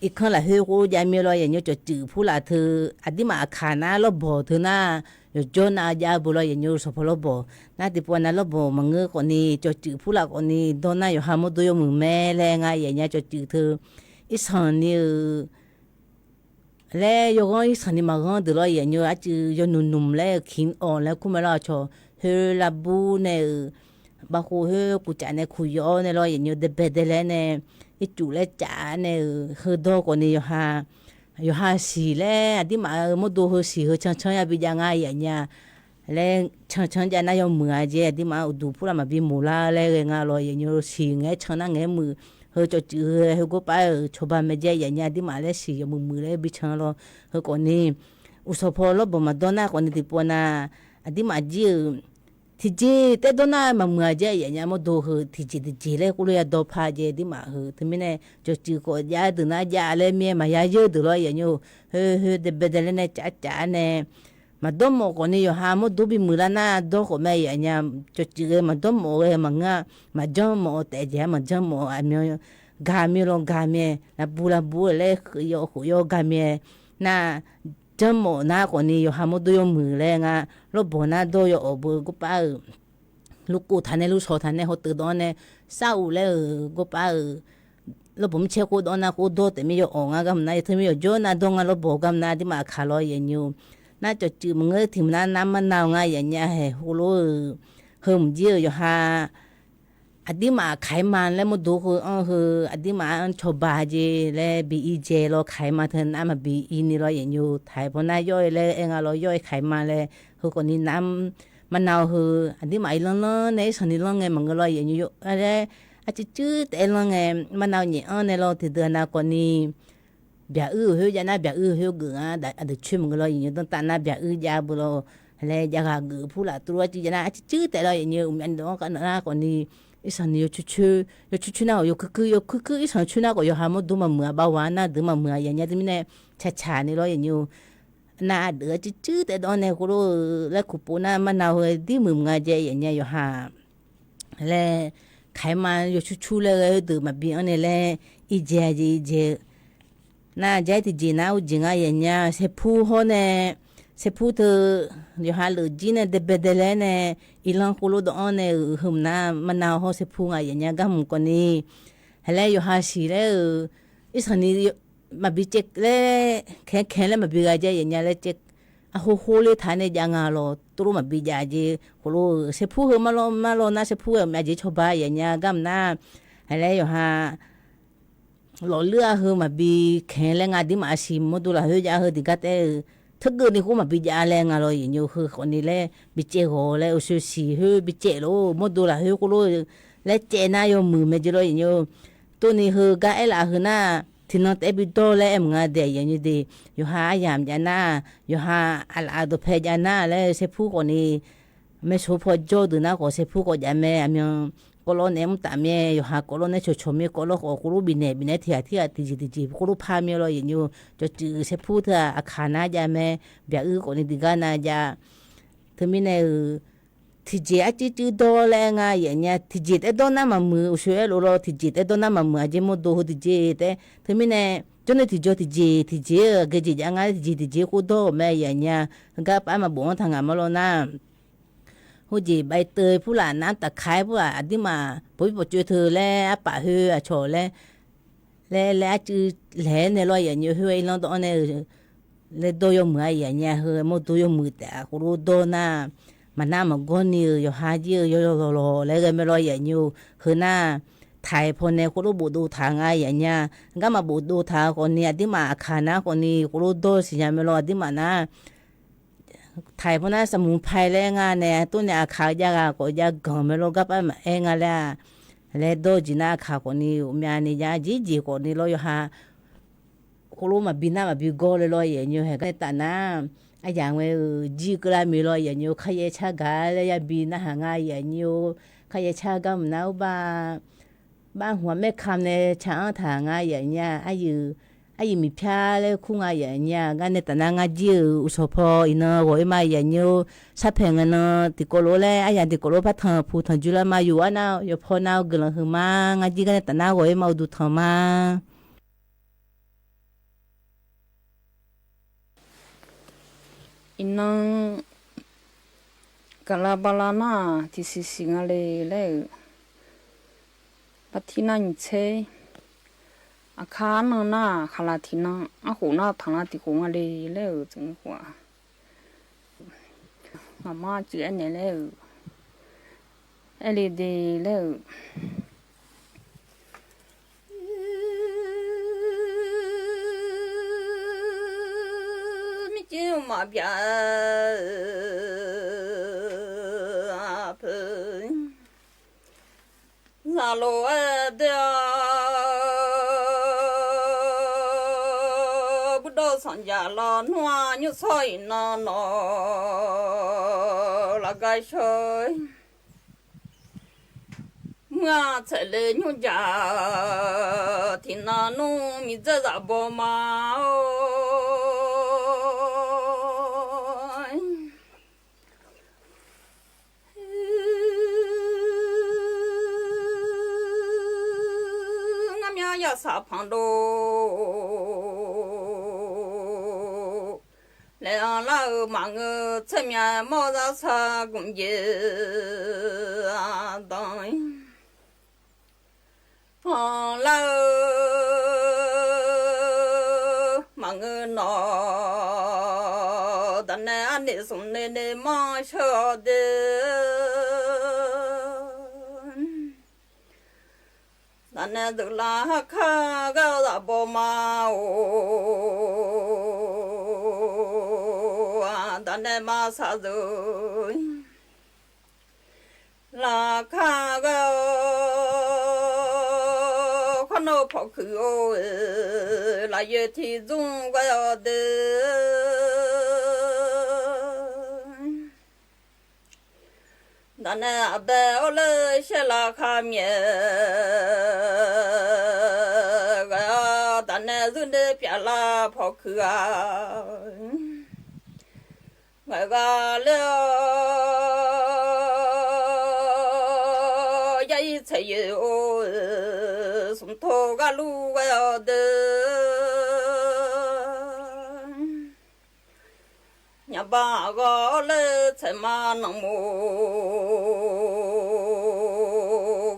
Speaker 1: อีกคนละเฮ้ยกูจะมีอะไรอย่างเงี้ยจะจืดผู้ละเธออันที่มาขาหน้าลบบ่เธอหน้าอยู่จนอาญาบุรุษอย่างเงี้ยสพลบบ่น่าที่ปวนน่ะลบบ่มังเงอคนนี้จะจืดผู้ละคนนี้โดนน่าอยู่หามุดอยู่มึงแม่แรงอย่างเงี้ยจะจืดเธออีสันนี่แล้วอยู่ก็อีสันนี่มากันเดี๋ยวอย่างเงี้ยอาจจะอยู่นุ่มๆแล้วขิงอ่อนแล้วคุณไม่รอชอเฮลาบูเนี่ยบางคนเฮกูจะเนี่ยคุยย้อนเนี่ยอย่างเงี้ยเดบเดลเนี่ยอีจูเล่จ่าเนี่ยเฮดอกคนนี้อยู่หาสีแล้วที่มามุดดูเฮสีเฮช่างๆอย่าไปยังไงอย่างเงี้ยแล้วช่างๆจะน่าอยู่มือเจที่มาดูพูดมาบิมูลาแล้วงาลอยอย่างเงี้ยสีเงี้ยช่างนั่งเงี้ยมือเฮจะจื้อเฮก็ไปชาวบ้านไม่เจอย่างเงี้ยที่มาแล้วสีมือแล้วบิช่างเราเฮคนนี้อุศพอลบ่มาดอน่าคนนี้ที่ปวน่ะที่มาจีที่จีแต่ดอน่ามามือเจอย่างเงี้ยมาดูเฮที่จีเลยกูเลยดอพาเจที่มาเฮที่มีเนี่ยจะจื้อก็ยาดูน่ายาเลยมีมา ยาเยอะดูเลยอย่างเงี้ยเฮเดบเดลเนี่ยจ้าเนี่ยมาดอมคนนี้อยู่หามาดูบิมือละน่าดอก็ไม่อย่างเงี้ยจะจื้อมาดอมมังงะมาจอมแต่เจมาจอมอันเนี้ยกามีลงกามีนะบูเลยโยกามีน่ะจำหมอน่าคนนี้อยู่หามุดอยู่มือเลยงะรบบ่น่าดูอยู่อบกูป้าลูกกูทันเนี่ยลูกโซทันเนี่ยเขาตื่นตอนเนี่ยเศร้าเลยกูป้ารบผมเชื่อกูตอนน่ะกูดูแต่ไม่อยู่อ่างกันนะที่ไม่อยู่โจน่ะดงอ่ะรบบ่กันนะที่มาขาลอยอย่างยูน่าจะจืดมึงเอ้ที่มันน้ำมันนาวง่ายอย่างเงี้ยเฮ้หูรู้เฮิมเยอะอยู่หาอันที่มาไขมันแล้วมาดูคืออันที่มาชอบาเจแล้วบีเจเราไขมันเถอะน้ำมาบีนี่เราอย่างอยู่ไทยพอน่าย่อยแล้วเองเราย่อยไขมันแล้วคือคนนี้น้ำมันเอาคืออันที่มาอีเรื่องในส่วนนี้เรื่องไงมันก็เราอย่างอยู่อะไรอาจจะจืดแต่เรื่องไงมันเอาเนี่ยในเราที่เดือนหน้าคนนี้เบียเฮ้ยจะน่าเบียเฮ้ยกึ่งแต่อันที่ชื่อมันก็เราอย่างอยู่ต้องตาหน้าเบียยาบุโรแล้วจะหากือผู้ละตัวจีจะน่าอาจจะจืดแต่เราอย่างอยู่อันนั้นก็น่าคนนี้一上有出那个有可一上出那个有还么多么么把玩那多么么人家这边呢查你咯人有那得就的当呢咕噜来古布那么那会的么么这人家有哈来开嘛有出来个的嘛比安尼嘞一节那这的节那有节啊人家是铺好呢是铺的有哈了节呢的别的嘞呢伊朗咕噜的安呢很那么那好是铺啊人家干么个呢后来有哈是嘞一上你มาบิเจกเล่แค่แล้วมาบิกาเจยันยาเล่เจกอะโหเลยทานี่จังอ่ะโลตุรุมาบิจาเจโหโลเสพูเฮมาโลนะเสพูมาเจชอบายันยากำนาอะไรอยู่ฮะโลเลือเฮมาบิแค่แล้วงาดิมาชิมมดุละเฮยาเฮดิกาเตถ้าเกิดนี่กูมาบิจาแล้วงาโลยันยูเฮคนนี้เล่บิเจโหแล้วอุสุสีเฮบิเจโลมดุละเฮกูโลแล้วเจน่าโยมือเมจิโลยันยูตัวนี้เฮกาเอลาเฮน่าที่นอตเอบิโตและเอ็มงาเดียยังอยู่ดีอยู่หายามจานาอยู่หาอัลอาดุเพจานาและเสพูคนนี้ไม่ชอบพอโจดูนะก็เสพูก็จะแม่อเมียก็ล้อเนมตาเมียอยู่หาก็ล้อเนชมเมียก็ล้อก็รู้บินเนที่จีก็รู้พาเมียเราอย่างอยู่จะจือเสพูเธออาคานาจะแม่เบียคนนี้ดีกันนะจะเธอมีในที่เจอจีโตแรงอ่ะอย่างเงี้ยที่เจแต่โดนน้ำมันมือช่วยเราที่เจแต่โดนน้ำมันมืออาจจะหมดดูที่เจแต่ถึงมีเนี่ยจนที่เจก็จะยังไงที่เจกูโตแม่อย่างเงี้ยก็ป้ามาบอกทางมาแล้วนะหูจีใบเตยผู้หลานน้ำตะไคร้ผู้หลานที่มาปุ๊บเจอเธอแล้วป่าเฮือโฉแล้วจือแหล่ในรอยอย่างเงี้ยเฮือน้องตัวเนี่ยแล้วโดยมืออย่างเงี้ยเฮือหมดโดยมือแต่กูรู้โดนนะมันน่ามันก็นี่อยู่หาเยอะโลแล้วก็ไม่รออย่างอยู่คือหน้าไทยพอเนี่ยกูรู้บูดูทางอย่างเงี้ยก็มาบูดูทางคนนี้ที่มาอาคารนะคนนี้กูรู้โดสิยังไม่รอที่มานะไทยพอน่าสมุนไพรแรงอ่ะเนี่ยตัวเนี่ยอาคารยากก็ยากก็ไม่รอก็ไปมาเองอ่ะแล้วโดจีน่าอาคารคนนี้มีอันนี้ยาจีคนนี้รออยู่หากูรู้มาบินมาบิโก้เลยรออย่างอยู่เห็นก็แต่น้าไอ้อย่างว่าจีก็ได้มีรอยอย่างอยู่ขยะชากาแล้วยาบีน่าหางอย่างอยู่ขยะชากามันเอาบ้านหัวแม่คำในช้างทางอย่างเงี้ยไอ้มีพาแล้วคุ้งอย่างเงี้ยกันในแต่นางจีอุศพอินเนอร์ว่ามาอย่างอยู่สับเพงเนอติโกโลแล้วไอ้อย่างติโกโลพัฒน์ผู้ทำจุลมาอยู่ว่าน่าอยู่พอน่าเกลือหือมางจีกันในแต่นางว่ามาดูทำมา
Speaker 10: อินังกะลาบาลานาที่สิงห์เลยปัทินันเชอาคารนาคาลาทินังอาหูนาทางนาติโกงเลยจังหัวมาเจอเนี่ยเลยดีเลยมาเบียเพนซาโลเดบุดสัญญาลนัวยุสอยนอนละกายชอยเมื่อเฉลยยุจาที่นานุมิจะจับมาสาพังโดแล้วเรามังเชื่อมีมอจะสากุมเยดอยพอเรามังนอแต่ในอันนี้สมในมาชอเดแต่ในตุลาข้าก็จะบ่มาแต่ในมาสะดุยลาข้าก็คนเอาพอคือโอ้ลายที่จุงก็เดินแต่咱那白了些拉卡面，咱那人的别拉跑去啊，我个了也一才有从头个路我要的。伢把个来才嘛能么？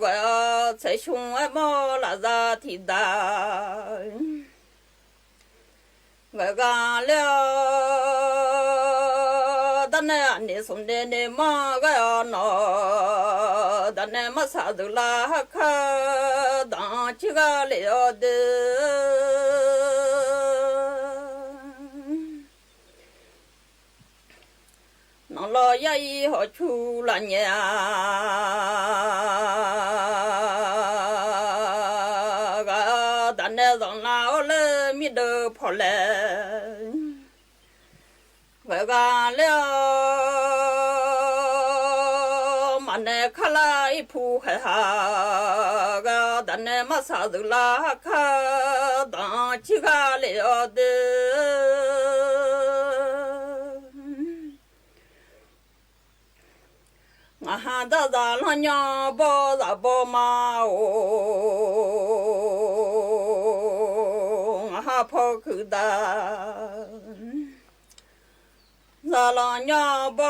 Speaker 10: 个呀才凶哎么拉扎提达，我干了，但那你送的你嘛个呀喏，但那嘛啥都拉卡当起个了的。那老爷以后出了年，个咱那让老了米都跑来，我干了，嘛那看了一铺海哈，个咱那嘛啥都拉卡当起个了的。我喊到咱老娘抱着抱妈哦，我还跑口的，咱老娘抱，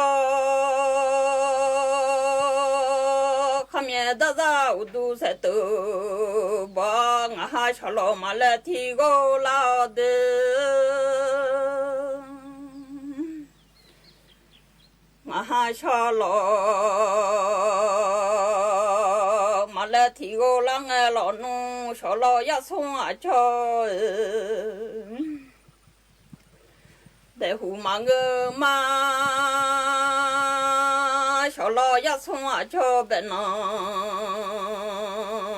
Speaker 10: 后面的咱我都在都抱，我还吃老妈来提高老的。我还瞧了，马来提个啷个老农，瞧了也从啊瞧，在乎嘛个嘛，瞧了也从啊瞧别能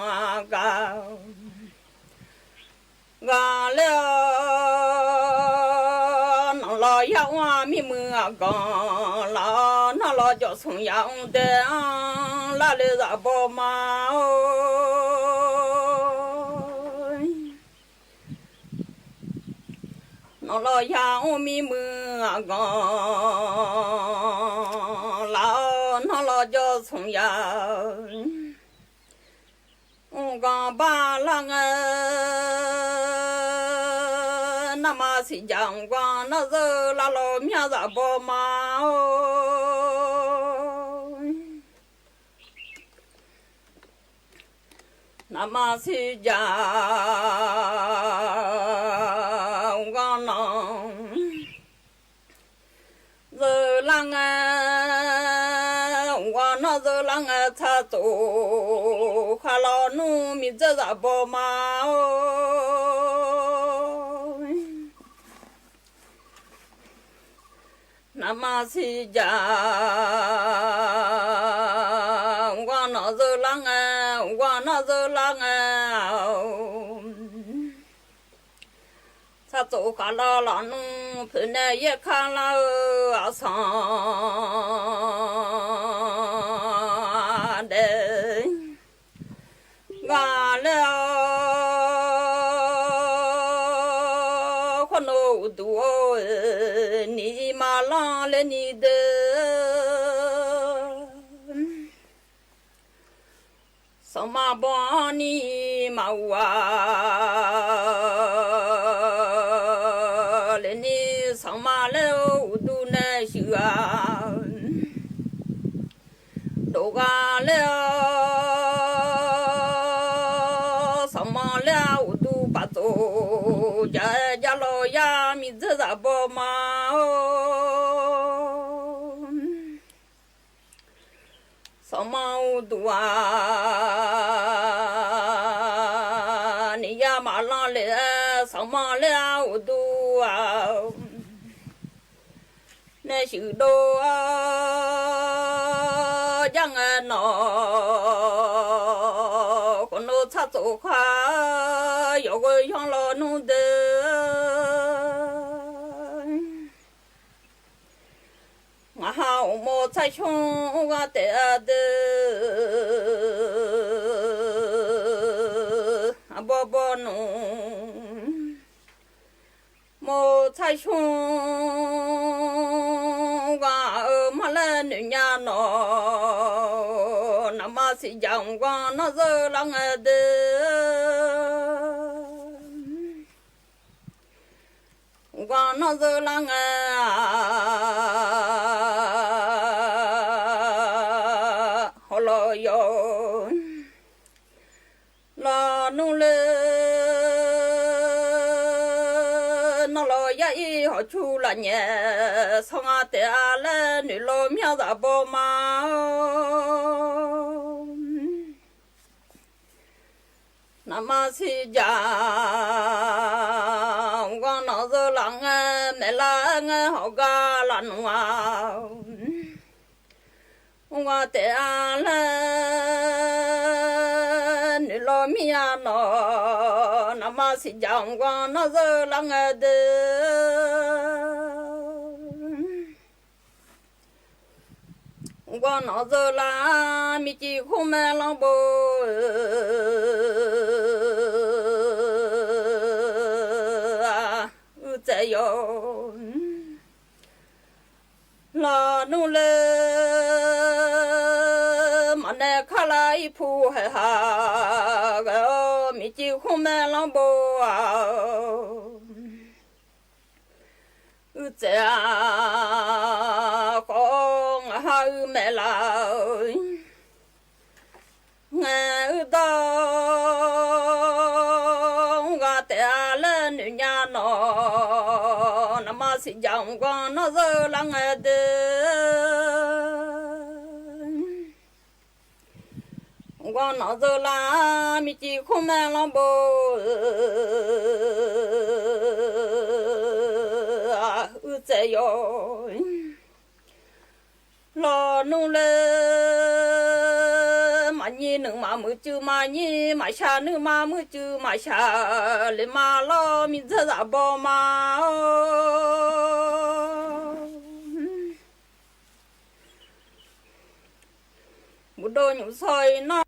Speaker 10: 啊干，干了，能老也往咪么啊干。那老叫从养的哪里让宝马哦？那老养咪么啊个，那老叫从养，我刚把那个那么谁讲光，那是那老面让宝马哦。那么是讲我能，是啷个我那是啷个才走，还老农民这个宝马哦。那么是讲我那是啷个。我那是啷个？他走下了老农，碰那也看了上的，完了，可能多你妈让了你的。什么帮你嘛哇？连你什么了都难修啊！都干了什么了我都不做，家老爷名字咋不嘛哦？什么我都啊，你呀马上来，什么了我都啊，那许多啊，将啊闹，可能擦走快，有个养老农的。我好莫才穷我得的，宝宝侬，莫才穷我马来女伢喏，那么是阳光那热浪的。我那热浪啊，好了哟，那弄了，那老爷爷好出了年，从啊带来女老苗子宝马。那么是讲，我那热浪啊，没浪啊，好个浪啊，我带来你老米啊喏，那么是讲我那热浪啊的。我那热浪米几苦没浪不。在哟，那弄了，马那卡拉一铺还哈个，米几红没浪不啊？在啊，公哈没啦，俺到我带了女伢喏，那么是阳光那热浪的，我那热浪米几苦没浪不啊，在哟，老弄了。马尼能马木就马尼，马下能马木就马下，里马老米子咋包马哦？不到牛菜那。